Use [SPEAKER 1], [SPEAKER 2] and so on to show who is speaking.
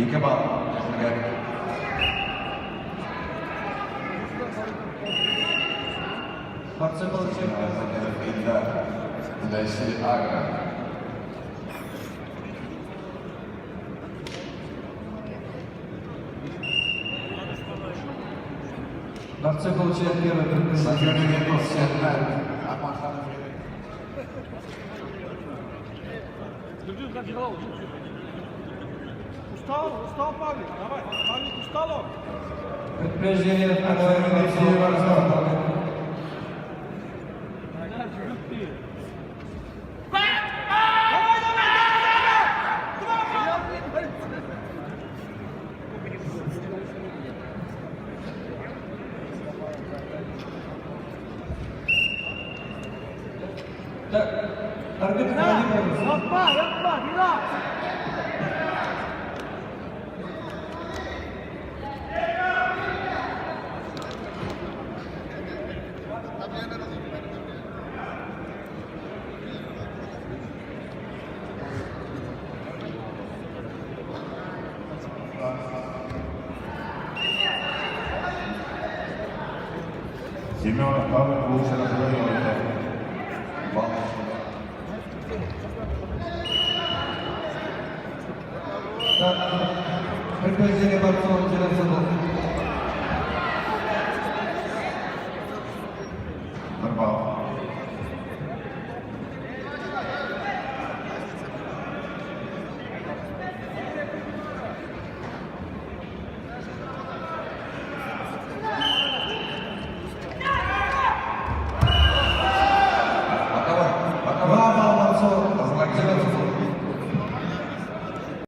[SPEAKER 1] ठीक है बात Leşi Agra.
[SPEAKER 2] Bardzo получает первый предприниматель.
[SPEAKER 1] Zagranie Rosjan.
[SPEAKER 3] Устал, Павлик, давай, Павлик, устал он.
[SPEAKER 2] Предупреждение второе, Максим. Target
[SPEAKER 3] Yapma, relax.
[SPEAKER 1] Семен Павлов лучше разговаривает.
[SPEAKER 2] Предупреждение bardzo получает Садов.
[SPEAKER 1] Нормально.